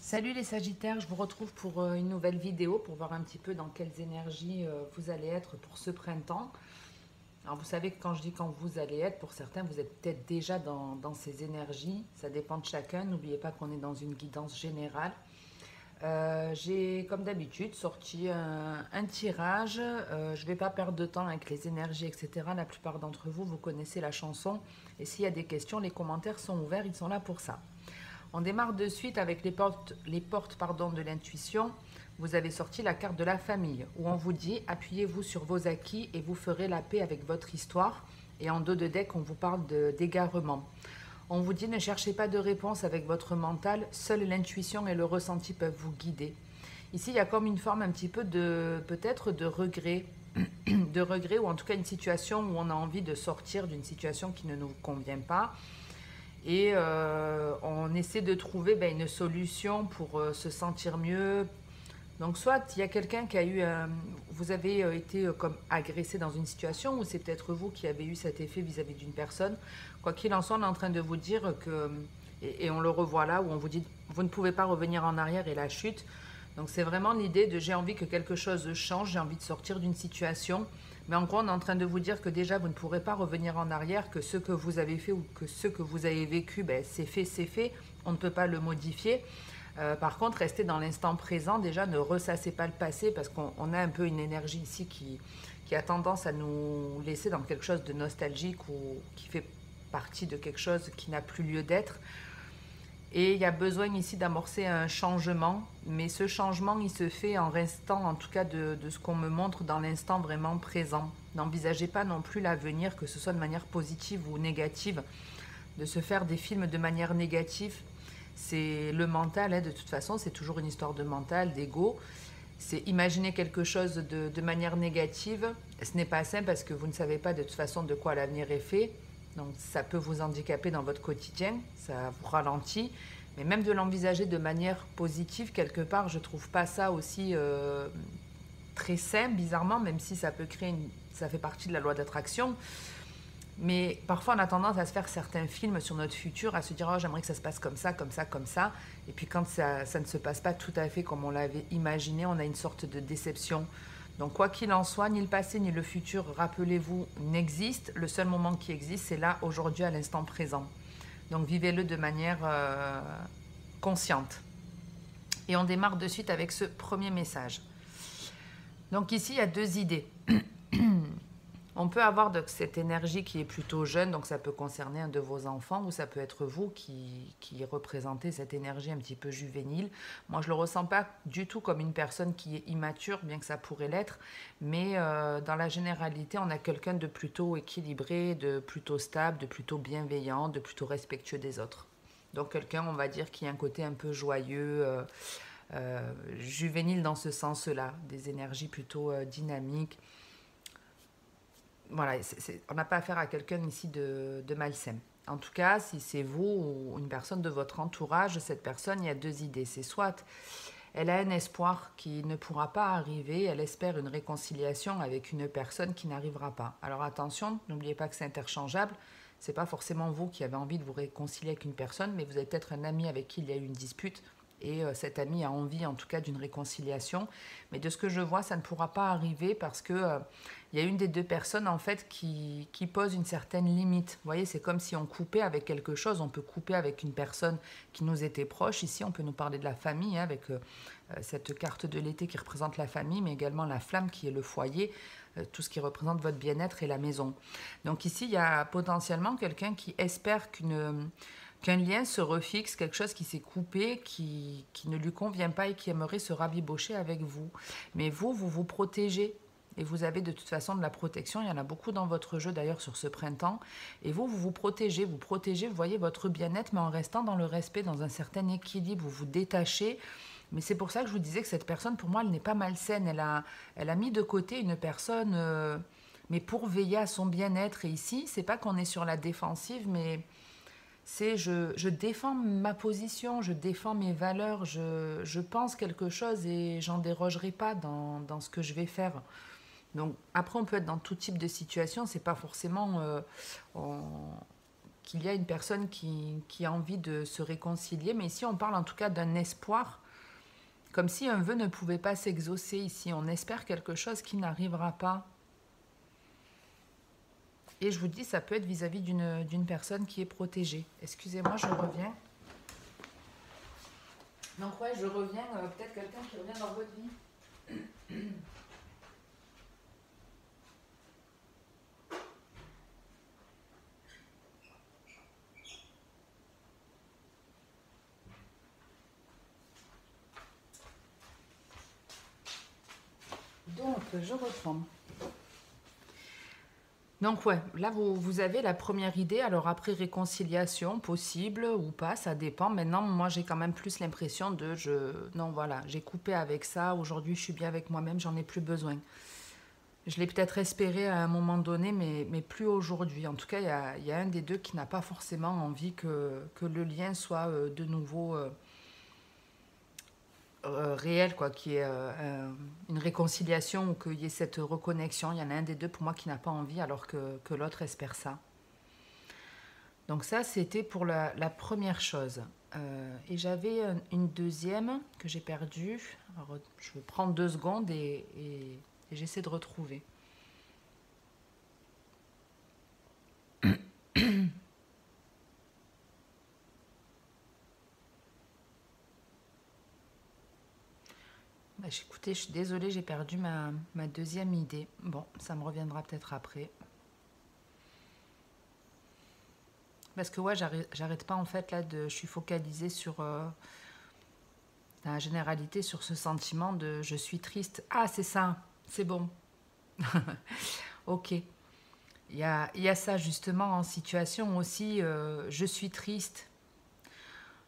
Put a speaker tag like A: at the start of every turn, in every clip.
A: Salut les Sagittaires, je vous retrouve pour une nouvelle vidéo pour voir un petit peu dans quelles énergies vous allez être pour ce printemps. Alors vous savez que quand je dis quand vous allez être, pour certains vous êtes peut-être déjà dans ces énergies, ça dépend de chacun, n'oubliez pas qu'on est dans une guidance générale. J'ai comme d'habitude sorti un tirage, je ne vais pas perdre de temps avec les énergies etc. La plupart d'entre vous, vous connaissez la chanson et s'il y a des questions, les commentaires sont ouverts, ils sont là pour ça. On démarre de suite avec les portes de l'intuition. Vous avez sorti la carte de la famille, où on vous dit appuyez-vous sur vos acquis et vous ferez la paix avec votre histoire. Et en dos de deck, on vous parle d'égarement. On vous dit ne cherchez pas de réponse avec votre mental, seule l'intuition et le ressenti peuvent vous guider. Ici, il y a comme une forme un petit peu de peut-être de regret, de regret ou en tout cas une situation où on a envie de sortir d'une situation qui ne nous convient pas et on essaie de trouver une solution pour se sentir mieux. Donc soit il y a quelqu'un qui a eu, vous avez été comme agressé dans une situation ou c'est peut-être vous qui avez eu cet effet vis-à-vis d'une personne. Quoi qu'il en soit, on est en train de vous dire que, et on le revoit là, où on vous dit vous ne pouvez pas revenir en arrière et la chute. Donc c'est vraiment l'idée de j'ai envie que quelque chose change, j'ai envie de sortir d'une situation. Mais en gros, on est en train de vous dire que déjà, vous ne pourrez pas revenir en arrière, que ce que vous avez fait ou que ce que vous avez vécu, c'est fait, c'est fait. On ne peut pas le modifier. Par contre, restez dans l'instant présent. Déjà, ne ressassez pas le passé parce qu'on a un peu une énergie ici qui a tendance à nous laisser dans quelque chose de nostalgique ou qui fait partie de quelque chose qui n'a plus lieu d'être. Et il y a besoin ici d'amorcer un changement, mais ce changement, il se fait en restant, en tout cas de ce qu'on me montre, dans l'instant vraiment présent. N'envisagez pas non plus l'avenir, que ce soit de manière positive ou négative. De se faire des films de manière négative, c'est le mental, de toute façon, c'est toujours une histoire de mental, d'ego. C'est imaginer quelque chose de manière négative. Ce n'est pas simple parce que vous ne savez pas de toute façon de quoi l'avenir est fait. Donc ça peut vous handicaper dans votre quotidien, ça vous ralentit. Mais même de l'envisager de manière positive, quelque part, je trouve pas ça aussi très sain, bizarrement, même si ça peut créer ça fait partie de la loi d'attraction. Mais parfois, on a tendance à se faire certains films sur notre futur, à se dire oh, j'aimerais que ça se passe comme ça, comme ça, comme ça. Et puis quand ça ne se passe pas tout à fait comme on l'avait imaginé, on a une sorte de déception. Donc quoi qu'il en soit, ni le passé ni le futur, rappelez-vous, n'existent. Le seul moment qui existe, c'est là, aujourd'hui, à l'instant présent. Donc vivez-le de manière consciente. Et on démarre de suite avec ce premier message. Donc ici, il y a deux idées. On peut avoir cette énergie qui est plutôt jeune, donc ça peut concerner un de vos enfants ou ça peut être vous qui représentez cette énergie un petit peu juvénile. Moi, je ne le ressens pas du tout comme une personne qui est immature, bien que ça pourrait l'être, mais dans la généralité, on a quelqu'un de plutôt équilibré, de plutôt stable, de plutôt bienveillant, de plutôt respectueux des autres. Donc quelqu'un, on va dire, qui a un côté un peu joyeux, juvénile dans ce sens-là, des énergies plutôt dynamiques. Voilà, on n'a pas affaire à quelqu'un ici de malsain. En tout cas, si c'est vous ou une personne de votre entourage, cette personne, il y a deux idées. C'est soit elle a un espoir qui ne pourra pas arriver, elle espère une réconciliation avec une personne qui n'arrivera pas. Alors attention, n'oubliez pas que c'est interchangeable. C'est pas forcément vous qui avez envie de vous réconcilier avec une personne, mais vous avez peut-être un ami avec qui il y a eu une dispute et cet ami a envie en tout cas d'une réconciliation. Mais de ce que je vois, ça ne pourra pas arriver parce que il y a une des deux personnes en fait qui pose une certaine limite. Vous voyez, c'est comme si on coupait avec quelque chose. On peut couper avec une personne qui nous était proche. Ici, on peut nous parler de la famille avec cette carte de l'été qui représente la famille, mais également la flamme qui est le foyer, tout ce qui représente votre bien-être et la maison. Donc ici, il y a potentiellement quelqu'un qui espère qu'un lien se refixe, quelque chose qui s'est coupé, qui ne lui convient pas et qui aimerait se rabibocher avec vous. Mais vous vous protégez. Et vous avez de toute façon de la protection. Il y en a beaucoup dans votre jeu d'ailleurs sur ce printemps. Et vous protégez. Vous protégez, vous voyez, votre bien-être, mais en restant dans le respect, dans un certain équilibre. Vous vous détachez. Mais c'est pour ça que je vous disais que cette personne, pour moi, elle n'est pas malsaine. Elle a mis de côté une personne, mais pour veiller à son bien-être. Et ici, c'est pas qu'on est sur la défensive, mais c'est je défends ma position, je défends mes valeurs, je pense quelque chose et j'en dérogerai pas dans ce que je vais faire. Donc après, on peut être dans tout type de situation, c'est pas forcément qu'il y a une personne qui a envie de se réconcilier. Mais ici, on parle en tout cas d'un espoir, comme si un vœu ne pouvait pas s'exaucer ici. On espère quelque chose qui n'arrivera pas. Et je vous dis, ça peut être vis-à-vis d'une personne qui est protégée. Excusez-moi, je reviens. Donc ouais, je reviens, peut-être quelqu'un qui revient dans votre vie. Donc, je reprends. Donc ouais, là vous avez la première idée. Alors après, réconciliation possible ou pas, ça dépend. Maintenant, moi j'ai quand même plus l'impression de non voilà, j'ai coupé avec ça. Aujourd'hui, je suis bien avec moi-même, j'en ai plus besoin. Je l'ai peut-être espéré à un moment donné, mais plus aujourd'hui. En tout cas, il y a un des deux qui n'a pas forcément envie que le lien soit de nouveau réel, quoi, qu'il y ait une réconciliation ou qu'il y ait cette reconnexion. Il y en a un des deux pour moi qui n'a pas envie alors que l'autre espère ça. Donc ça, c'était pour la première chose. Et j'avais une deuxième que j'ai perdue. Alors, je vais prendre 2 secondes et j'essaie de retrouver. Bah, écoutez, je suis désolée, j'ai perdu ma deuxième idée. Bon, ça me reviendra peut-être après. Parce que ouais, j'arrête pas en fait là je suis focalisée sur la généralité, sur ce sentiment de je suis triste. Ah, c'est ça, c'est bon. Ok. Il y a ça justement en situation aussi. Je suis triste.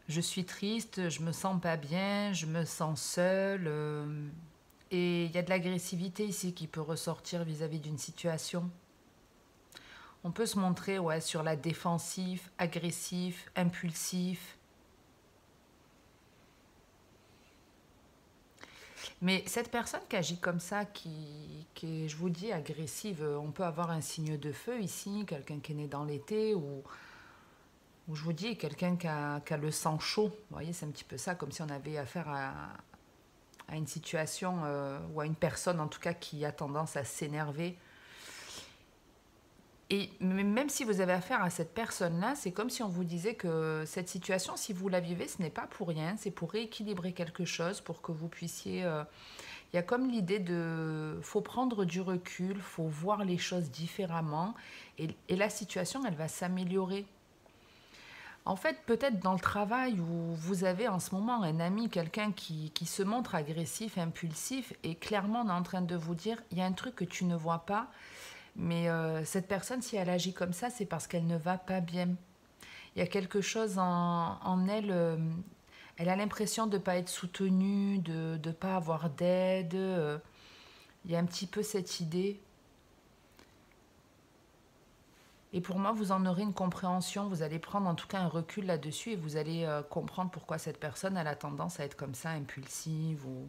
A: Je suis triste, je me sens pas bien, je me sens seule. Et il y a de l'agressivité ici qui peut ressortir vis-à-vis d'une situation. On peut se montrer ouais, sur la défensive, agressif, impulsif. Mais cette personne qui agit comme ça, qui est, je vous dis, agressive, on peut avoir un signe de feu ici, quelqu'un qui est né dans l'été, ou je vous dis, quelqu'un qui a le sang chaud. Vous voyez, c'est un petit peu ça, comme si on avait affaire à une situation, ou à une personne en tout cas qui a tendance à s'énerver. Et même si vous avez affaire à cette personne-là, c'est comme si on vous disait que cette situation, si vous la vivez, ce n'est pas pour rien, c'est pour rééquilibrer quelque chose, pour que vous puissiez... Il y a comme l'idée de... faut prendre du recul, faut voir les choses différemment, et la situation, elle va s'améliorer. En fait, peut-être dans le travail où vous avez en ce moment un ami, quelqu'un qui se montre agressif, impulsif, et clairement on est en train de vous dire, il y a un truc que tu ne vois pas, mais cette personne, si elle agit comme ça, c'est parce qu'elle ne va pas bien. Il y a quelque chose en elle, elle a l'impression de ne pas être soutenue, de ne pas avoir d'aide. Il y a un petit peu cette idée. Et pour moi, vous en aurez une compréhension, vous allez prendre en tout cas un recul là-dessus et vous allez comprendre pourquoi cette personne elle a tendance à être comme ça, impulsive ou...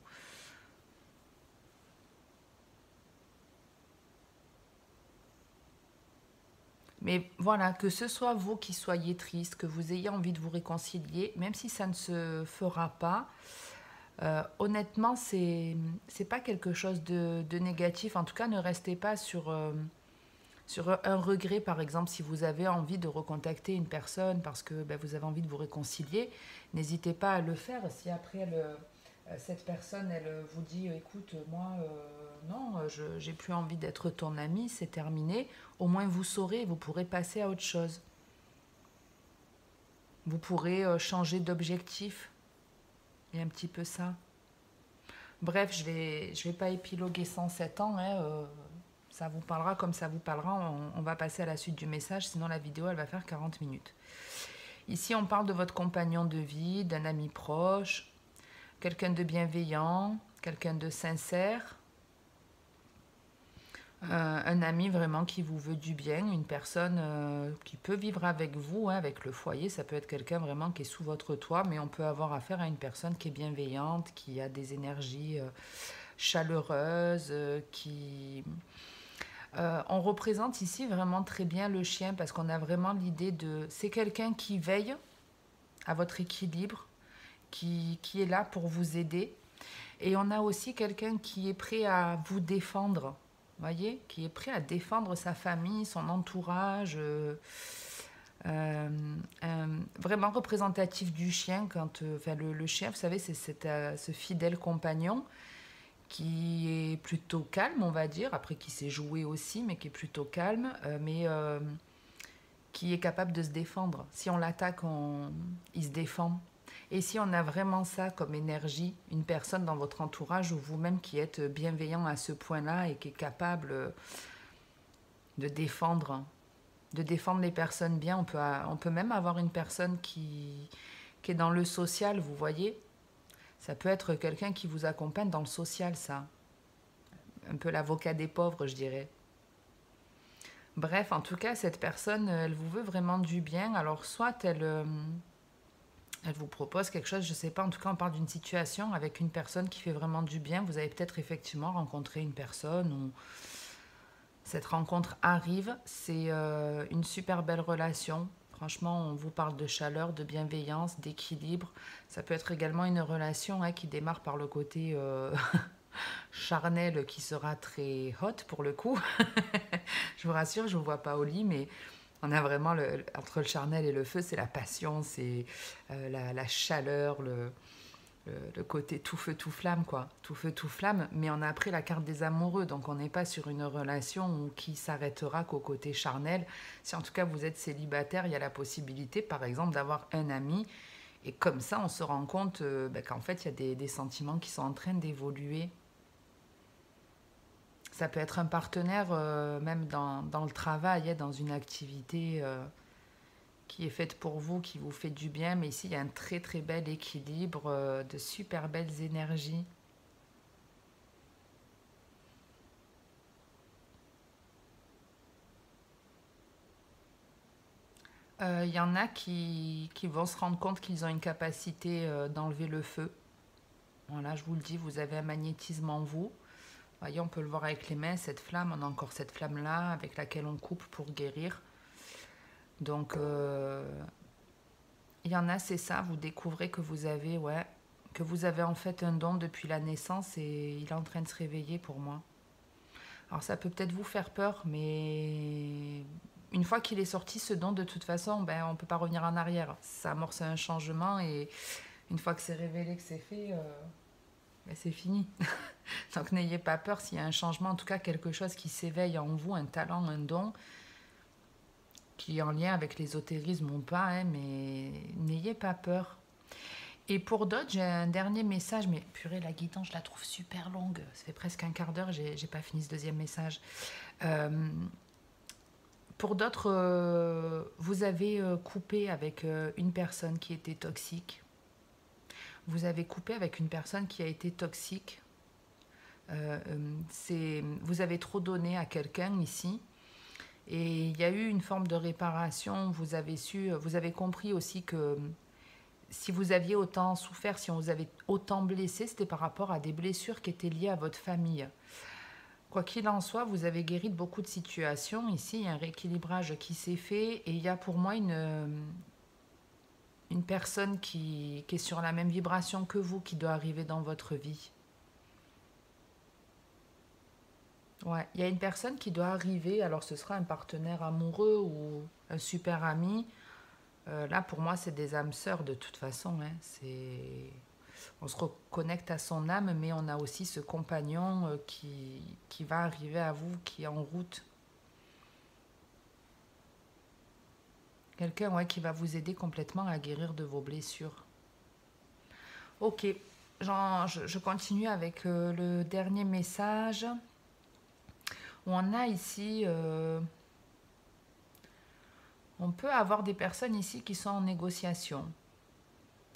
A: Mais voilà, que ce soit vous qui soyez triste, que vous ayez envie de vous réconcilier, même si ça ne se fera pas, honnêtement, c'est pas quelque chose de négatif. En tout cas, ne restez pas sur un regret, par exemple, si vous avez envie de recontacter une personne parce que ben, vous avez envie de vous réconcilier, n'hésitez pas à le faire. Si après cette personne, elle vous dit, écoute, moi, non, j'ai plus envie d'être ton ami, c'est terminé, au moins vous saurez, vous pourrez passer à autre chose. Vous pourrez changer d'objectif. Il y a un petit peu ça. Bref, je vais pas épiloguer 107 ans, hein, ça vous parlera comme ça vous parlera. On va passer à la suite du message, sinon la vidéo, elle va faire 40 minutes. Ici, on parle de votre compagnon de vie, d'un ami proche, quelqu'un de bienveillant, quelqu'un de sincère, un ami vraiment qui vous veut du bien, une personne qui peut vivre avec vous, hein, avec le foyer. Ça peut être quelqu'un vraiment qui est sous votre toit, mais on peut avoir affaire à une personne qui est bienveillante, qui a des énergies chaleureuses, qui On représente ici vraiment très bien le chien parce qu'on a vraiment l'idée de... C'est quelqu'un qui veille à votre équilibre, qui est là pour vous aider. Et on a aussi quelqu'un qui est prêt à vous défendre, voyez, qui est prêt à défendre sa famille, son entourage, vraiment représentatif du chien. Quand, enfin, le chien, vous savez, c'est ce fidèle compagnon qui est plutôt calme, on va dire, après qui sait jouer aussi, mais qui est plutôt calme, mais qui est capable de se défendre. Si on l'attaque, il se défend. Et si on a vraiment ça comme énergie, une personne dans votre entourage ou vous-même qui êtes bienveillant à ce point-là et qui est capable de défendre, les personnes bien, on peut même avoir une personne qui est dans le social, vous voyez. Ça peut être quelqu'un qui vous accompagne dans le social, ça. Un peu l'avocat des pauvres, je dirais. Bref, en tout cas, cette personne, elle vous veut vraiment du bien. Alors, soit elle vous propose quelque chose, je ne sais pas, en tout cas, on parle d'une situation avec une personne qui fait vraiment du bien. Vous avez peut-être effectivement rencontré une personne où cette rencontre arrive. C'est une super belle relation. Franchement, on vous parle de chaleur, de bienveillance, d'équilibre. Ça peut être également une relation qui démarre par le côté charnel qui sera très hot pour le coup. Je vous rassure, je ne vous vois pas au lit, mais on a vraiment, entre le charnel et le feu, c'est la passion, c'est la chaleur, le côté tout feu, tout flamme, quoi. Tout feu, tout flamme, mais on a appris la carte des amoureux, donc on n'est pas sur une relation qui s'arrêtera qu'au côté charnel. Si en tout cas vous êtes célibataire, il y a la possibilité, par exemple, d'avoir un ami, et comme ça, on se rend compte qu'en fait, il y a des sentiments qui sont en train d'évoluer. Ça peut être un partenaire, même dans le travail, dans une activité qui est faite pour vous, qui vous fait du bien. Mais ici, il y a un très très bel équilibre, de super belles énergies. Il y en a qui vont se rendre compte qu'ils ont une capacité d'enlever le feu. Voilà, je vous le dis, vous avez un magnétisme en vous. Voyez, on peut le voir avec les mains, cette flamme, on a encore cette flamme-là avec laquelle on coupe pour guérir. Donc, il y en a, c'est ça, vous découvrez que vous avez, que vous avez en fait un don depuis la naissance et il est en train de se réveiller pour moi. Alors ça peut peut-être vous faire peur, mais une fois qu'il est sorti, ce don, de toute façon, ben, on ne peut pas revenir en arrière. Ça amorce un changement et une fois que c'est révélé, que c'est fait, ben, c'est fini. Donc n'ayez pas peur s'il y a un changement, en tout cas quelque chose qui s'éveille en vous, un talent, un don, qui est en lien avec l'ésotérisme ou pas, mais n'ayez pas peur. Et pour d'autres, j'ai un dernier message, mais purée, la guidance, je la trouve super longue. Ça fait presque un quart d'heure, j'ai pas fini ce deuxième message. Pour d'autres, vous avez coupé avec une personne qui était toxique. Vous avez coupé avec une personne qui a été toxique. Vous avez trop donné à quelqu'un ici. Et il y a eu une forme de réparation. Vous avez compris aussi que si vous aviez autant souffert, si on vous avait autant blessé, c'était par rapport à des blessures qui étaient liées à votre famille. Quoi qu'il en soit, vous avez guéri de beaucoup de situations. Ici, il y a un rééquilibrage qui s'est fait et il y a pour moi une personne qui est sur la même vibration que vous qui doit arriver dans votre vie. Ouais, il y a une personne qui doit arriver, alors ce sera un partenaire amoureux ou un super ami. Là, pour moi, c'est des âmes sœurs de toute façon. On se reconnecte à son âme, mais on a aussi ce compagnon qui va arriver à vous, qui est en route. Quelqu'un qui va vous aider complètement à guérir de vos blessures. Ok, je continue avec le dernier message. On a ici... on peut avoir des personnes ici qui sont en négociation.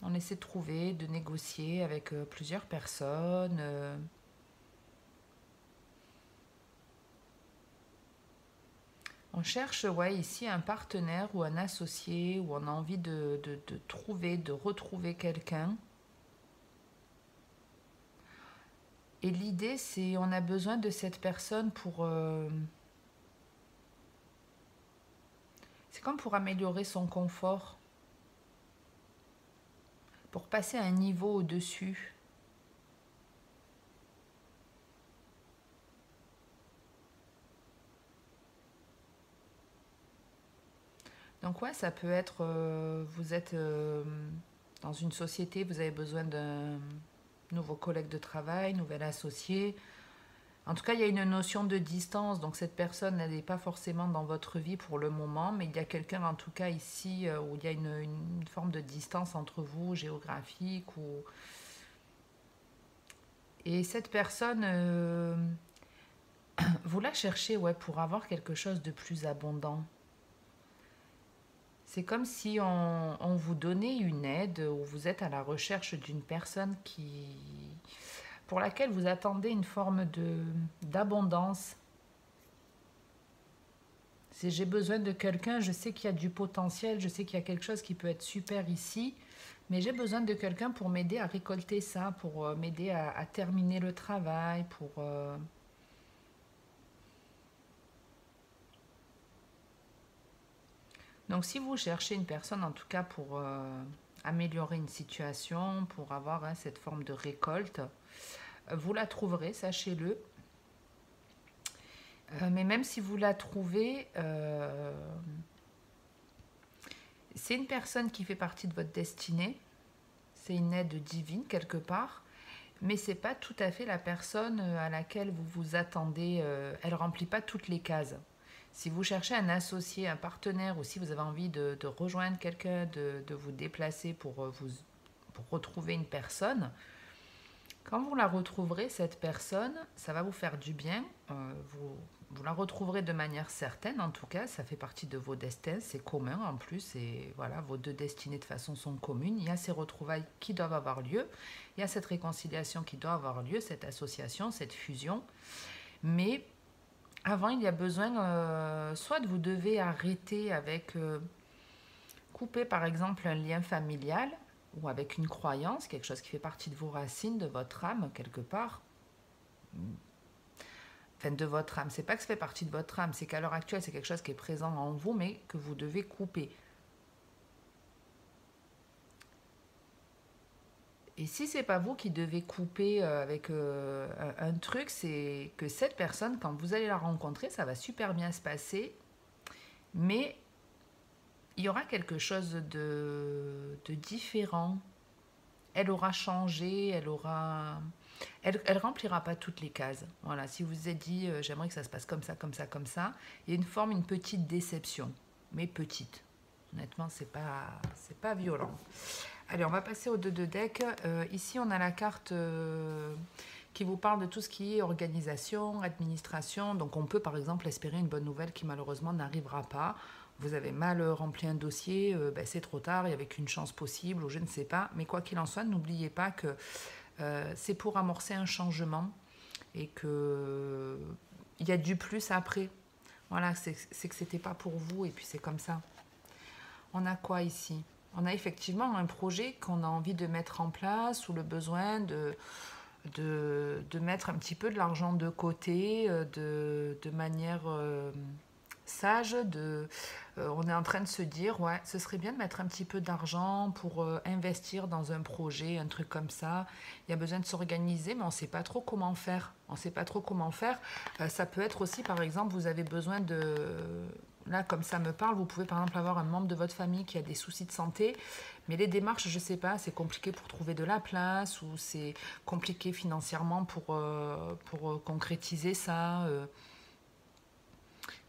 A: On essaie de négocier avec plusieurs personnes. On cherche ici un partenaire ou un associé où on a envie de retrouver quelqu'un. Et l'idée, c'est on a besoin de cette personne pour C'est comme pour améliorer son confort, pour passer à un niveau au-dessus. Donc ouais, ça peut être, vous êtes dans une société, vous avez besoin d'un nouveau collègue de travail, nouvel associé. En tout cas, il y a une notion de distance, donc cette personne, elle n'est pas forcément dans votre vie pour le moment, mais il y a quelqu'un en tout cas ici où il y a une forme de distance entre vous, géographique. Et cette personne, vous la cherchez ouais, pour avoir quelque chose de plus abondant. C'est comme si on vous donnait une aide ou vous êtes à la recherche d'une personne pour laquelle vous attendez une forme d'abondance. Si j'ai besoin de quelqu'un, je sais qu'il y a du potentiel, je sais qu'il y a quelque chose qui peut être super ici, mais j'ai besoin de quelqu'un pour m'aider à récolter ça, pour m'aider à terminer le travail, Donc si vous cherchez une personne en tout cas pour améliorer une situation, pour avoir hein, cette forme de récolte, vous la trouverez, sachez-le. Mais même si vous la trouvez, c'est une personne qui fait partie de votre destinée, c'est une aide divine quelque part, mais c'est pas tout à fait la personne à laquelle vous vous attendez. Elle remplit pas toutes les cases. Si vous cherchez un associé, un partenaire, ou si vous avez envie de rejoindre quelqu'un, de vous déplacer pour retrouver une personne, quand vous la retrouverez, cette personne, ça va vous faire du bien. Vous la retrouverez de manière certaine, en tout cas, ça fait partie de vos destins, c'est commun en plus, et voilà, vos deux destinées de façon sont communes. Il y a ces retrouvailles qui doivent avoir lieu, il y a cette réconciliation qui doit avoir lieu, cette association, cette fusion. Mais avant, il y a besoin, soit de vous devez arrêter avec, couper par exemple un lien familial, ou avec une croyance, quelque chose qui fait partie de vos racines, de votre âme, quelque part. Enfin, de votre âme. C'est pas que ça fait partie de votre âme, c'est qu'à l'heure actuelle, c'est quelque chose qui est présent en vous, mais que vous devez couper. Et si c'est pas vous qui devez couper avec un truc, c'est que cette personne, quand vous allez la rencontrer, ça va super bien se passer, mais il y aura quelque chose de différent. Elle aura changé, elle remplira pas toutes les cases. Voilà, si vous vous êtes dit j'aimerais que ça se passe comme ça, comme ça, comme ça, il y a une petite déception, mais petite. Honnêtement, c'est pas violent. Allez, on va passer aux deux de deck. Ici, on a la carte qui vous parle de tout ce qui est organisation, administration. Donc, on peut par exemple espérer une bonne nouvelle qui malheureusement n'arrivera pas. Vous avez mal rempli un dossier, ben, c'est trop tard, il n'y avait qu'une chance possible, ou je ne sais pas. Mais quoi qu'il en soit, n'oubliez pas que c'est pour amorcer un changement et que il y a du plus après. Voilà, c'est que c'était pas pour vous et puis c'est comme ça. On a quoi ici? On a effectivement un projet qu'on a envie de mettre en place ou le besoin de mettre un petit peu de l'argent de côté de manière sage. On est en train de se dire, ouais, ce serait bien de mettre un petit peu d'argent pour investir dans un projet, un truc comme ça. Il y a besoin de s'organiser, mais on ne sait pas trop comment faire. On ne sait pas trop comment faire. Ça peut être aussi, par exemple, vous avez besoin de... Là, comme ça me parle, vous pouvez par exemple avoir un membre de votre famille qui a des soucis de santé, mais les démarches, je ne sais pas, c'est compliqué pour trouver de la place ou c'est compliqué financièrement pour concrétiser ça.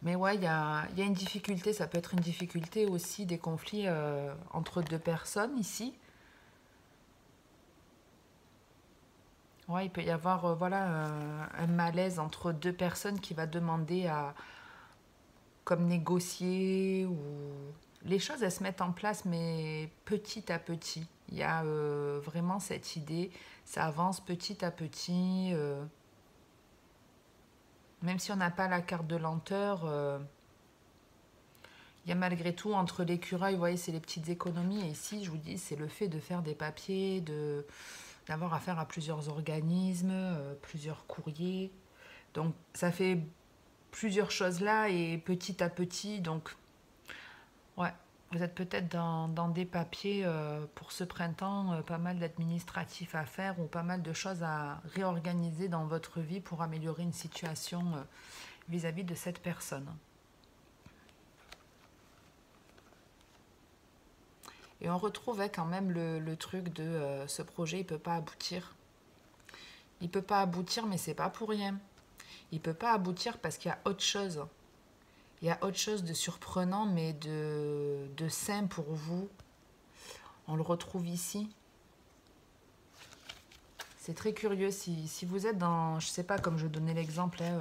A: Mais ouais, il y a une difficulté, ça peut être une difficulté aussi, des conflits entre deux personnes ici. Ouais, il peut y avoir voilà, un malaise entre deux personnes qui va demander à comme négocier ou les choses elles se mettent en place mais petit à petit. Il y a vraiment cette idée, ça avance petit à petit. Même si on n'a pas la carte de lenteur, il y a malgré tout entre l'écureuil, vous voyez, c'est les petites économies. Et ici, je vous dis, c'est le fait de faire des papiers, d'avoir affaire à plusieurs organismes, plusieurs courriers. Donc, ça fait plusieurs choses là et petit à petit. Donc, Ouais, vous êtes peut-être dans des papiers pour ce printemps, pas mal d'administratifs à faire ou pas mal de choses à réorganiser dans votre vie pour améliorer une situation vis-à-vis de cette personne. Et on retrouvait quand même le truc de ce projet, il peut pas aboutir. Il peut pas aboutir, mais c'est pas pour rien. Il peut pas aboutir parce qu'il y a autre chose. Il y a autre chose de surprenant, mais de sain pour vous. On le retrouve ici. C'est très curieux. Si vous êtes dans, je sais pas, comme je donnais l'exemple hein,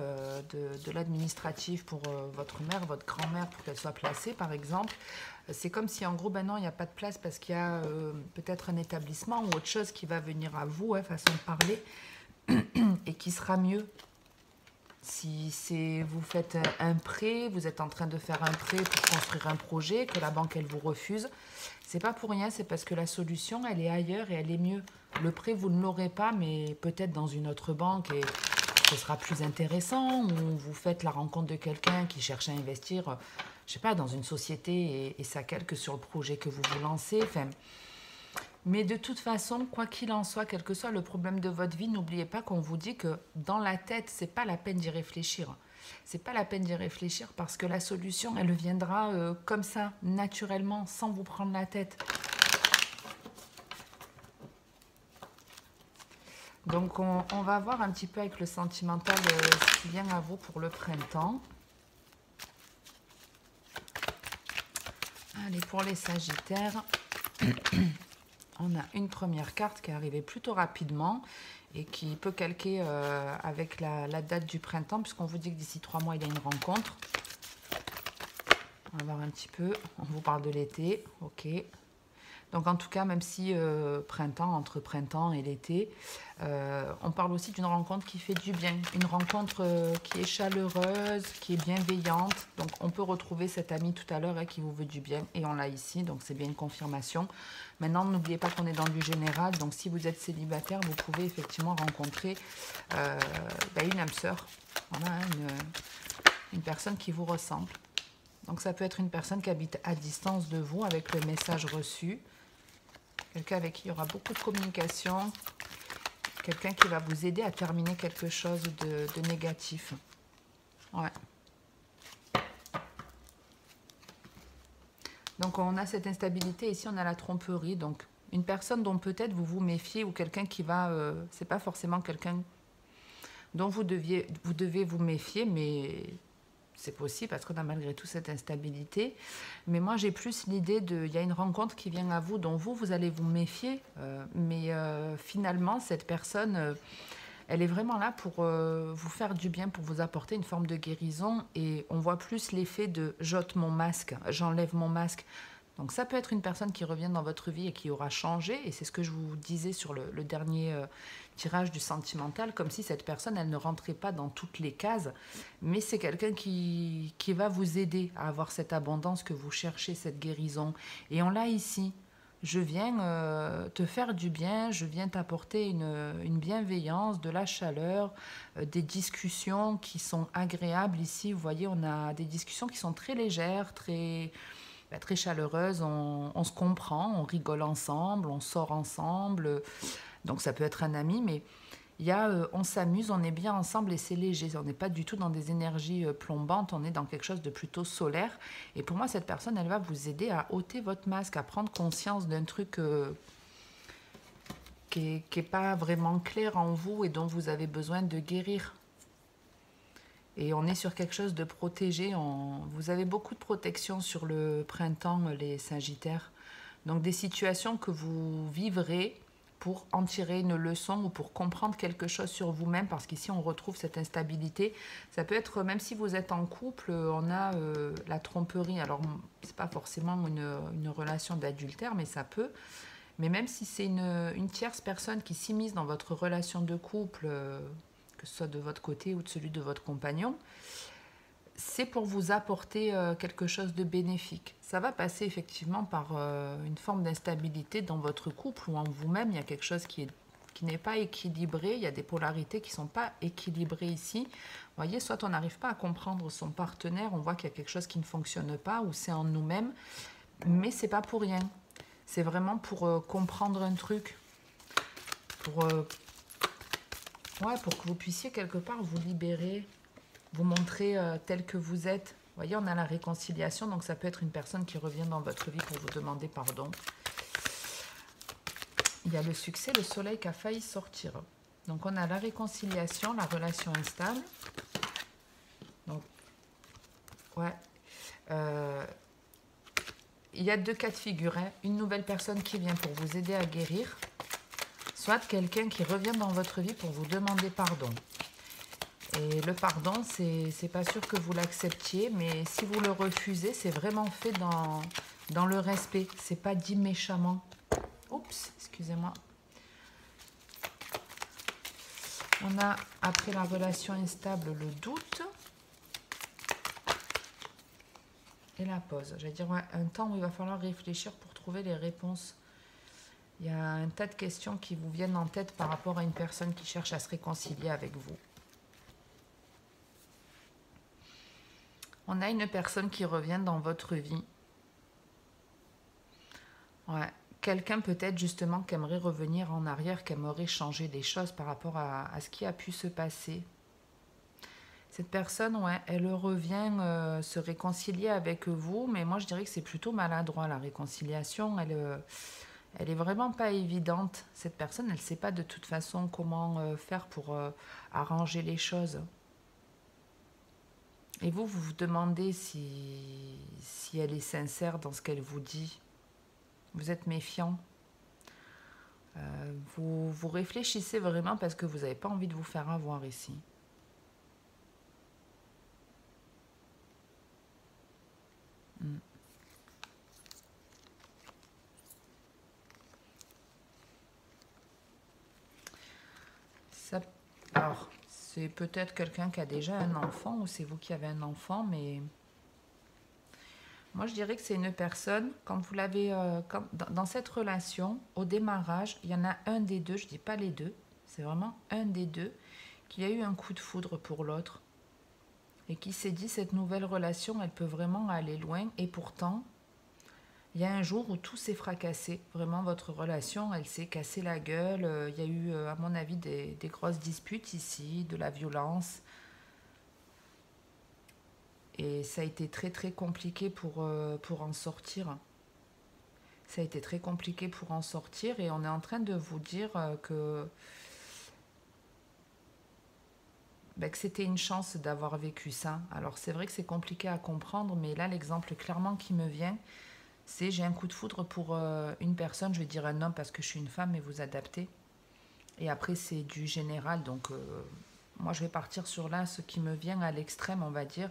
A: de l'administratif pour votre mère, votre grand-mère, pour qu'elle soit placée, par exemple, c'est comme si en gros, ben non, il n'y a pas de place parce qu'il y a peut-être un établissement ou autre chose qui va venir à vous, hein, façon de parler, et qui sera mieux. Si c'est vous faites un prêt, vous êtes en train de faire un prêt pour construire un projet, que la banque elle vous refuse, c'est pas pour rien, c'est parce que la solution elle est ailleurs et elle est mieux. Le prêt vous ne l'aurez pas, mais peut-être dans une autre banque et ce sera plus intéressant. Ou vous faites la rencontre de quelqu'un qui cherche à investir, je sais pas, dans une société et ça calque sur le projet que vous vous lancez. Enfin, mais de toute façon, quoi qu'il en soit, quel que soit le problème de votre vie, n'oubliez pas qu'on vous dit que dans la tête, c'est pas la peine d'y réfléchir. C'est pas la peine d'y réfléchir parce que la solution, elle viendra comme ça, naturellement, sans vous prendre la tête. Donc on va voir un petit peu avec le sentimental ce qui vient à vous pour le printemps. Allez, pour les Sagittaires, on a une première carte qui est arrivée plutôt rapidement et qui peut calquer avec la date du printemps, puisqu'on vous dit que d'ici 3 mois, il y a une rencontre. On va voir un petit peu. On vous parle de l'été. Ok. Donc en tout cas, même si printemps, entre printemps et l'été, on parle aussi d'une rencontre qui fait du bien. Une rencontre qui est chaleureuse, qui est bienveillante. Donc on peut retrouver cet ami tout à l'heure qui vous veut du bien. Et on l'a ici, donc c'est bien une confirmation. Maintenant, n'oubliez pas qu'on est dans du général. Donc si vous êtes célibataire, vous pouvez effectivement rencontrer une âme sœur. Voilà, une personne qui vous ressemble. Donc ça peut être une personne qui habite à distance de vous avec le message reçu. Quelqu'un avec qui il y aura beaucoup de communication. Quelqu'un qui va vous aider à terminer quelque chose de négatif. Ouais. Donc on a cette instabilité. Ici, on a la tromperie. Donc une personne dont peut-être vous vous méfiez ou quelqu'un qui va... c'est pas forcément quelqu'un dont vous devez vous méfier, mais... c'est possible parce qu'on a malgré tout cette instabilité. Mais moi, j'ai plus l'idée de... il y a une rencontre qui vient à vous dont vous allez vous méfier. Mais finalement, cette personne, elle est vraiment là pour vous faire du bien, pour vous apporter une forme de guérison. Et on voit plus l'effet de j'ôte mon masque, j'enlève mon masque. Donc ça peut être une personne qui revient dans votre vie et qui aura changé. Et c'est ce que je vous disais sur le dernier tirage du sentimental, comme si cette personne, elle ne rentrait pas dans toutes les cases. Mais c'est quelqu'un qui va vous aider à avoir cette abondance que vous cherchez, cette guérison. Et on l'a ici. Je viens te faire du bien, je viens t'apporter une bienveillance, de la chaleur, des discussions qui sont agréables. Ici, vous voyez, on a des discussions qui sont très légères, très chaleureuse, on se comprend, on rigole ensemble, on sort ensemble. Donc ça peut être un ami, mais il y a, on s'amuse, on est bien ensemble et c'est léger. On n'est pas du tout dans des énergies plombantes, on est dans quelque chose de plutôt solaire. Et pour moi, cette personne, elle va vous aider à ôter votre masque, à prendre conscience d'un truc qui n'est pas vraiment clair en vous et dont vous avez besoin de guérir. Et on est sur quelque chose de protégé. Vous avez beaucoup de protection sur le printemps, les Sagittaires. Donc des situations que vous vivrez pour en tirer une leçon ou pour comprendre quelque chose sur vous-même. Parce qu'ici, on retrouve cette instabilité. Ça peut être, même si vous êtes en couple, on a la tromperie. Alors, c'est pas forcément une relation d'adultère, mais ça peut. Mais même si c'est une tierce personne qui s'immisce dans votre relation de couple... que ce soit de votre côté ou de celui de votre compagnon, c'est pour vous apporter quelque chose de bénéfique. Ça va passer effectivement par une forme d'instabilité dans votre couple ou en vous-même. Il y a quelque chose qui qui n'est pas équilibré. Il y a des polarités qui ne sont pas équilibrées ici. Vous voyez, soit on n'arrive pas à comprendre son partenaire, on voit qu'il y a quelque chose qui ne fonctionne pas, ou c'est en nous-mêmes, mais c'est pas pour rien. C'est vraiment pour comprendre un truc, pour que vous puissiez quelque part vous libérer, vous montrer tel que vous êtes. Vous voyez, on a la réconciliation, donc ça peut être une personne qui revient dans votre vie pour vous demander pardon. Il y a le succès, le soleil qui a failli sortir. Donc on a la réconciliation, la relation instable. Donc, ouais. Il y a 2 cas de figure, hein. Une nouvelle personne qui vient pour vous aider à guérir, soit quelqu'un qui revient dans votre vie pour vous demander pardon. Et le pardon, c'est pas sûr que vous l'acceptiez, mais si vous le refusez, c'est vraiment fait dans le respect. C'est pas dit méchamment. Oups, excusez-moi. On a, après la relation instable, le doute. Et la pause. J'allais dire ouais, un temps où il va falloir réfléchir pour trouver les réponses. Il y a un tas de questions qui vous viennent en tête par rapport à une personne qui cherche à se réconcilier avec vous. On a une personne qui revient dans votre vie. Ouais. Quelqu'un peut-être justement qui aimerait revenir en arrière, qui aimerait changer des choses par rapport à ce qui a pu se passer. Cette personne, ouais, elle revient se réconcilier avec vous, mais moi je dirais que c'est plutôt maladroit la réconciliation. Elle est vraiment pas évidente. Cette personne, elle ne sait pas de toute façon comment faire pour arranger les choses. Et vous vous demandez si elle est sincère dans ce qu'elle vous dit. Vous êtes méfiant. Vous réfléchissez vraiment parce que vous n'avez pas envie de vous faire avoir ici. Ça, alors, c'est peut-être quelqu'un qui a déjà un enfant ou c'est vous qui avez un enfant, mais moi je dirais que c'est une personne, quand vous l'avez, dans cette relation, au démarrage, il y en a un des deux, je ne dis pas les deux, c'est vraiment un des deux, qui a eu un coup de foudre pour l'autre et qui s'est dit cette nouvelle relation, elle peut vraiment aller loin et pourtant, il y a un jour où tout s'est fracassé. Vraiment, votre relation, elle s'est cassée la gueule. Il y a eu, à mon avis, des grosses disputes ici, de la violence. Et ça a été très, très compliqué pour en sortir. Ça a été très compliqué pour en sortir. Et on est en train de vous dire que c'était une chance d'avoir vécu ça. Alors, c'est vrai que c'est compliqué à comprendre, mais là, l'exemple clairement qui me vient, c'est j'ai un coup de foudre pour une personne, je vais dire un homme parce que je suis une femme, mais vous adaptez. Et après, c'est du général, donc moi, je vais partir sur là, ce qui me vient à l'extrême, on va dire,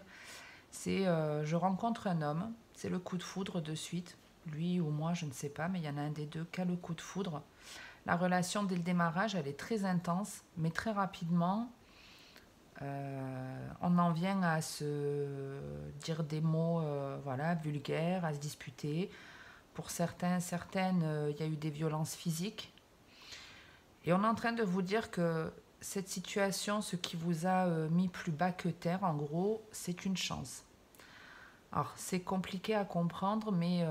A: c'est je rencontre un homme, c'est le coup de foudre de suite, lui ou moi, je ne sais pas, mais il y en a un des deux qui a le coup de foudre. La relation, dès le démarrage, elle est très intense, mais très rapidement, on en vient à se dire des mots voilà, vulgaires, à se disputer. Pour certains, certaines, il y a eu des violences physiques. Et on est en train de vous dire que cette situation, ce qui vous a mis plus bas que terre, en gros, c'est une chance. Alors, c'est compliqué à comprendre, mais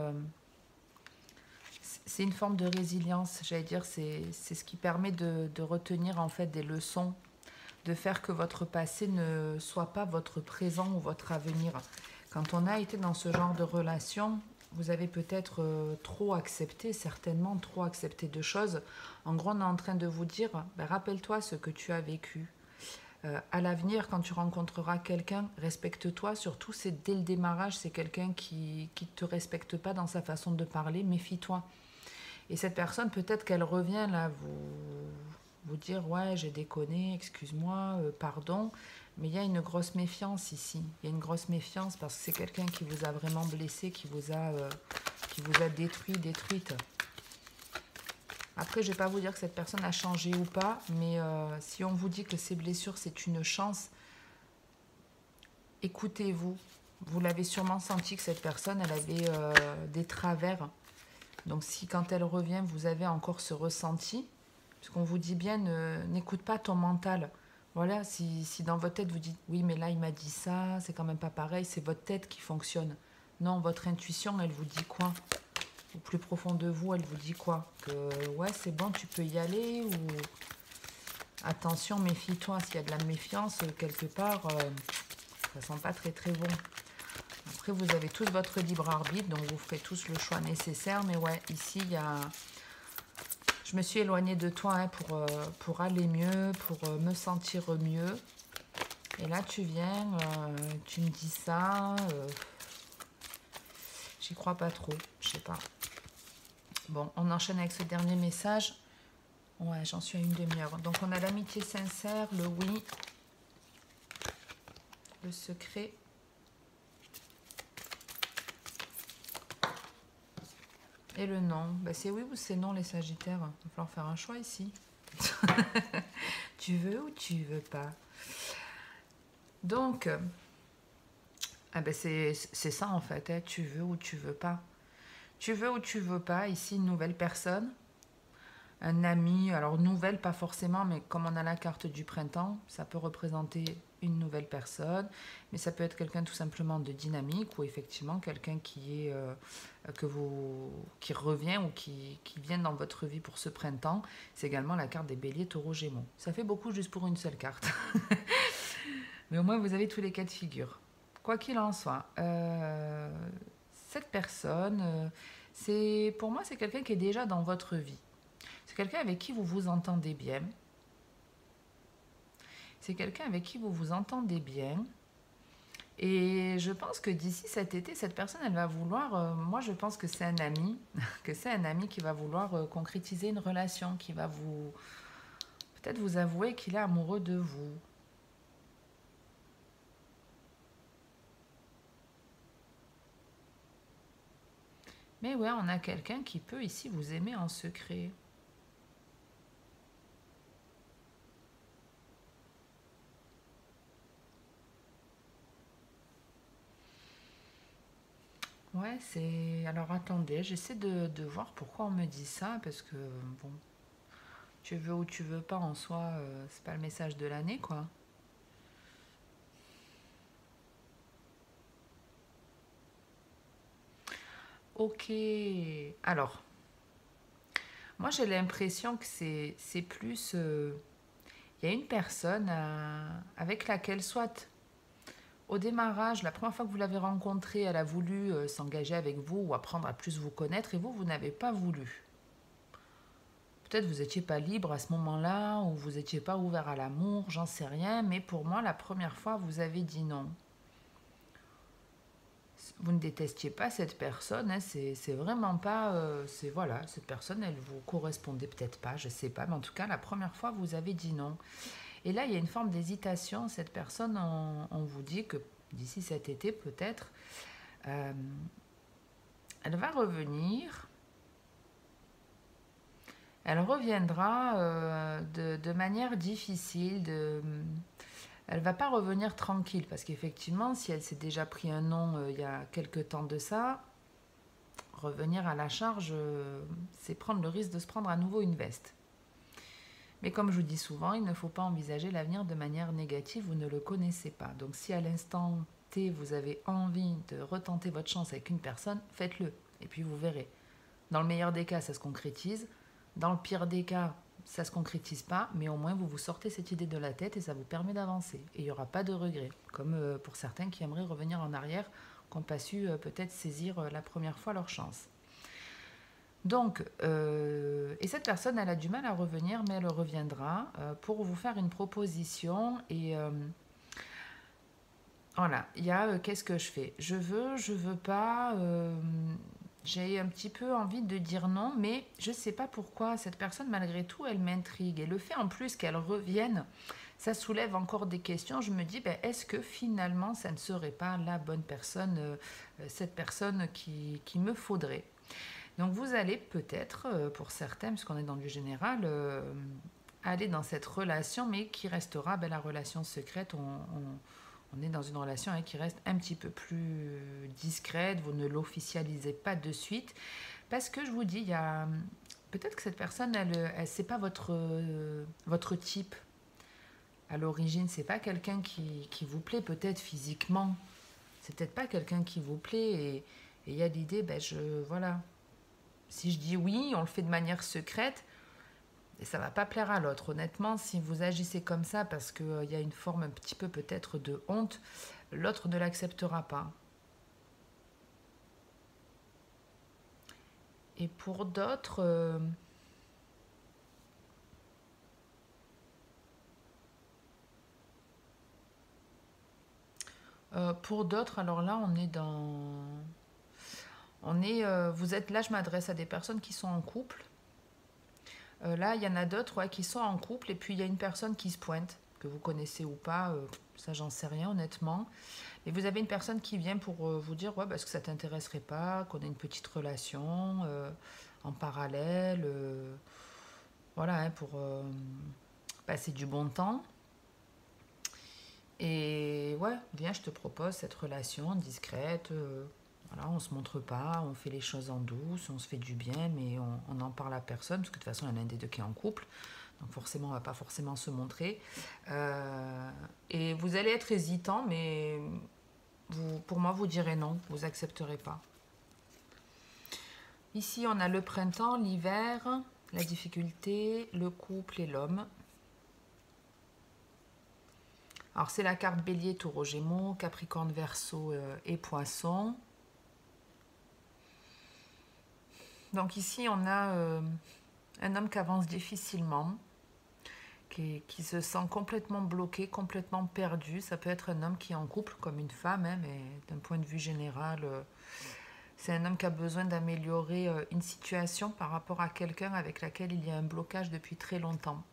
A: c'est une forme de résilience, j'allais dire. C'est ce qui permet de retenir en fait des leçons, de faire que votre passé ne soit pas votre présent ou votre avenir. Quand on a été dans ce genre de relation, vous avez peut-être trop accepté, certainement trop accepté de choses. En gros, on est en train de vous dire, rappelle-toi ce que tu as vécu. À l'avenir, quand tu rencontreras quelqu'un, respecte-toi. Surtout, c'est dès le démarrage, c'est quelqu'un qui ne te respecte pas dans sa façon de parler, méfie-toi. Et cette personne, peut-être qu'elle revient là, vous dire, ouais, j'ai déconné, excuse-moi, pardon. Mais il y a une grosse méfiance ici. Il y a une grosse méfiance parce que c'est quelqu'un qui vous a vraiment blessé, qui vous a détruite. Après, je ne vais pas vous dire que cette personne a changé ou pas, mais si on vous dit que ces blessures, c'est une chance, écoutez-vous. Vous l'avez sûrement senti que cette personne, elle avait des travers. Donc si quand elle revient, vous avez encore ce ressenti, Parce qu'on vous dit bien, n'écoute pas ton mental. Voilà, si dans votre tête vous dites, oui, mais là, il m'a dit ça, c'est quand même pas pareil, c'est votre tête qui fonctionne. Non, votre intuition, elle vous dit quoi? Au plus profond de vous, elle vous dit quoi? Que, ouais, c'est bon, tu peux y aller, ou attention, méfie-toi, s'il y a de la méfiance, quelque part, ça sent pas très très bon. Après, vous avez tous votre libre arbitre, donc vous ferez tous le choix nécessaire. Mais ouais, ici, il y a... Je me suis éloignée de toi hein, pour aller mieux, pour me sentir mieux. Et là, tu viens, tu me dis ça. J'y crois pas trop, je sais pas. Bon, on enchaîne avec ce dernier message. Ouais, j'en suis à une demi-heure. Donc, on a l'amitié sincère, le oui, le secret. Et le non, bah, c'est oui ou c'est non les Sagittaires. Il va falloir faire un choix ici. Tu veux ou tu veux pas? Donc, ah ben c'est ça en fait. Hein. Tu veux ou tu veux pas? Tu veux ou tu veux pas? Ici, une nouvelle personne. Un ami, alors nouvelle pas forcément, mais comme on a la carte du printemps, ça peut représenter une nouvelle personne, mais ça peut être quelqu'un tout simplement de dynamique ou effectivement quelqu'un qui est qui revient ou qui vient dans votre vie pour ce printemps. C'est également la carte des béliers, taureaux, gémeaux. Ça fait beaucoup juste pour une seule carte. Mais au moins vous avez tous les cas de figure. Quoi qu'il en soit, cette personne, pour moi c'est quelqu'un qui est déjà dans votre vie. C'est quelqu'un avec qui vous vous entendez bien. C'est quelqu'un avec qui vous vous entendez bien. Et je pense que d'ici cet été, cette personne, elle va vouloir... moi, je pense que c'est un ami. Que c'est un ami qui va vouloir concrétiser une relation. Qui va vous... peut-être vous avouer qu'il est amoureux de vous. Mais ouais, on a quelqu'un qui peut ici vous aimer en secret. Ouais, c'est... alors attendez, j'essaie de voir pourquoi on me dit ça, parce que, bon, tu veux ou tu veux pas, en soi, c'est pas le message de l'année, quoi. Ok, alors, moi j'ai l'impression que c'est plus... il y a une personne avec laquelle, soit au démarrage, la première fois que vous l'avez rencontrée, elle a voulu s'engager avec vous ou apprendre à plus vous connaître, et vous n'avez pas voulu. Peut-être vous n'étiez pas libre à ce moment-là, ou vous n'étiez pas ouvert à l'amour, j'en sais rien, mais pour moi, la première fois, vous avez dit non. Vous ne détestiez pas cette personne, hein, c'est vraiment pas... c'est voilà, cette personne, elle vous correspondait peut-être pas, je sais pas, mais en tout cas, la première fois, vous avez dit non. Et là, il y a une forme d'hésitation. Cette personne, on vous dit que d'ici cet été, peut-être, elle va revenir. Elle reviendra de manière difficile. Elle va pas revenir tranquille. Parce qu'effectivement, si elle s'est déjà pris un nom il y a quelque temps de ça, revenir à la charge, c'est prendre le risque de se prendre à nouveau une veste. Mais comme je vous dis souvent, il ne faut pas envisager l'avenir de manière négative, vous ne le connaissez pas. Donc si à l'instant T, vous avez envie de retenter votre chance avec une personne, faites-le. Et puis vous verrez. Dans le meilleur des cas, ça se concrétise. Dans le pire des cas, ça ne se concrétise pas, mais au moins vous vous sortez cette idée de la tête et ça vous permet d'avancer. Et il n'y aura pas de regret, comme pour certains qui aimeraient revenir en arrière, qui n'ont pas su peut-être saisir la première fois leur chance. Donc, et cette personne, elle a du mal à revenir, mais elle reviendra pour vous faire une proposition. Et voilà, il y a qu'est-ce que je fais? Je veux pas. J'ai un petit peu envie de dire non, mais je ne sais pas pourquoi. Cette personne, malgré tout, elle m'intrigue. Et le fait en plus qu'elle revienne, ça soulève encore des questions. Je me dis, ben, est-ce que finalement, ça ne serait pas la bonne personne, cette personne qui me faudrait? Donc vous allez peut-être, pour certains, puisqu'on est dans du général, aller dans cette relation, mais qui restera la relation secrète. On est dans une relation qui reste un petit peu plus discrète, vous ne l'officialisez pas de suite, parce que je vous dis, il y a peut-être que cette personne, c'est pas votre type. À l'origine, c'est pas quelqu'un qui vous plaît, peut-être physiquement. C'est peut-être pas quelqu'un qui vous plaît. Et il y a l'idée, ben voilà. Si je dis oui, on le fait de manière secrète. Et ça va pas plaire à l'autre. Honnêtement, si vous agissez comme ça parce qu'il y a une forme un petit peu peut-être de honte, l'autre ne l'acceptera pas. Et pour d'autres, alors là, on est dans... vous êtes là, je m'adresse à des personnes qui sont en couple. Là, il y en a d'autres ouais, qui sont en couple et puis il y a une personne qui se pointe, que vous connaissez ou pas, ça j'en sais rien honnêtement. Et vous avez une personne qui vient pour vous dire ouais, parce que ça t'intéresserait pas, qu'on ait une petite relation en parallèle, voilà, hein, pour passer du bon temps. Et ouais, viens, je te propose cette relation discrète. Voilà, on se montre pas, on fait les choses en douce, on se fait du bien, mais on n'en parle à personne, parce que de toute façon, il y en a un des deux qui est en couple. Donc forcément, on va pas forcément se montrer. Et vous allez être hésitant, mais pour moi, vous direz non, vous accepterez pas. Ici, on a le printemps, l'hiver, la difficulté, le couple et l'homme. Alors, c'est la carte Bélier, Taureau, Gémeaux, Capricorne, Verseau et Poisson. Donc ici, on a un homme qui avance difficilement, qui se sent complètement bloqué, complètement perdu. Ça peut être un homme qui est en couple, comme une femme, hein, mais d'un point de vue général, c'est un homme qui a besoin d'améliorer une situation par rapport à quelqu'un avec laquelle il y a un blocage depuis très longtemps.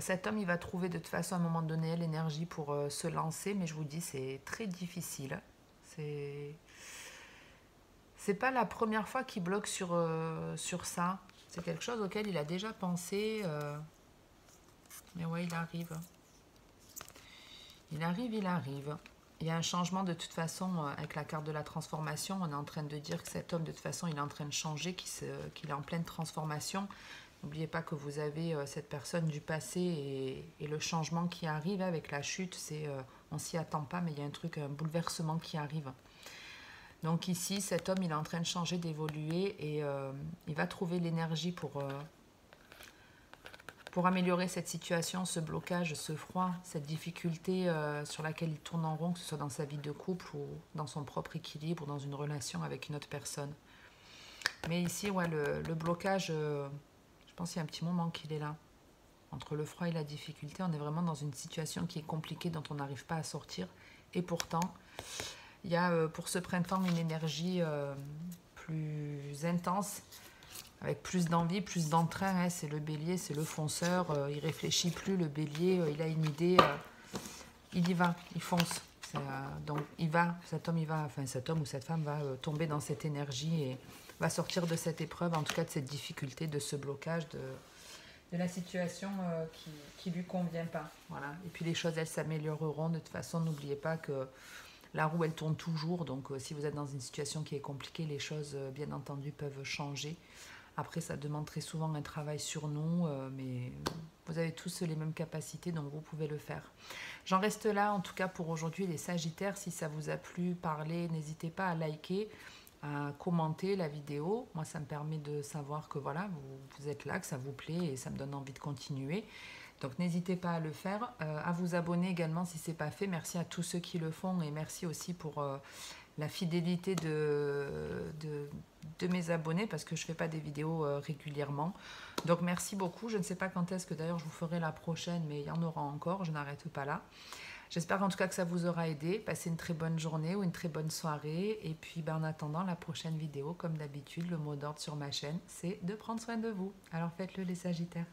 A: Cet homme, il va trouver de toute façon à un moment donné l'énergie pour se lancer, mais je vous dis, c'est très difficile. C'est pas la première fois qu'il bloque sur ça. C'est quelque chose auquel il a déjà pensé. Mais ouais, il arrive. Il arrive, il arrive. Il y a un changement de toute façon avec la carte de la transformation. On est en train de dire que cet homme, de toute façon, il est en train de changer, qu'il est en pleine transformation. N'oubliez pas que vous avez cette personne du passé et le changement qui arrive avec la chute. On s'y attend pas, mais il y a un bouleversement qui arrive. Donc ici, cet homme, il est en train de changer, d'évoluer et il va trouver l'énergie pour améliorer cette situation, ce blocage, ce froid, cette difficulté sur laquelle il tourne en rond, que ce soit dans sa vie de couple ou dans son propre équilibre ou dans une relation avec une autre personne. Mais ici, ouais, le blocage, je pense qu'il y a un petit moment qu'il est là. Entre le froid et la difficulté, on est vraiment dans une situation qui est compliquée, dont on n'arrive pas à sortir. Et pourtant, il y a pour ce printemps une énergie plus intense, avec plus d'envie, plus d'entrain. Hein. C'est le bélier, c'est le fonceur. Il réfléchit plus, le bélier, il a une idée, il y va, il fonce. Donc cet homme ou cette femme va tomber dans cette énergie et va sortir de cette épreuve, en tout cas de cette difficulté, de ce blocage, de la situation qui lui convient pas. Voilà. Et puis les choses, elles s'amélioreront. De toute façon, n'oubliez pas que la roue, elle tourne toujours. Donc si vous êtes dans une situation qui est compliquée, les choses, bien entendu, peuvent changer. Après, ça demande très souvent un travail sur nous, mais vous avez tous les mêmes capacités, donc vous pouvez le faire. J'en reste là, en tout cas, pour aujourd'hui, les Sagittaires. Si ça vous a plu, parlez, n'hésitez pas à liker, à commenter la vidéo. Moi, ça me permet de savoir que voilà, vous êtes là, que ça vous plaît et ça me donne envie de continuer. Donc, n'hésitez pas à le faire, à vous abonner également si ce n'est pas fait. Merci à tous ceux qui le font et merci aussi pour la fidélité de mes abonnés parce que je ne fais pas des vidéos régulièrement. Donc, merci beaucoup. Je ne sais pas quand est-ce que d'ailleurs je vous ferai la prochaine, mais il y en aura encore. Je n'arrête pas là. J'espère en tout cas que ça vous aura aidé. Passez une très bonne journée ou une très bonne soirée. Et puis en attendant la prochaine vidéo, comme d'habitude, le mot d'ordre sur ma chaîne, c'est de prendre soin de vous. Alors faites-le les Sagittaires.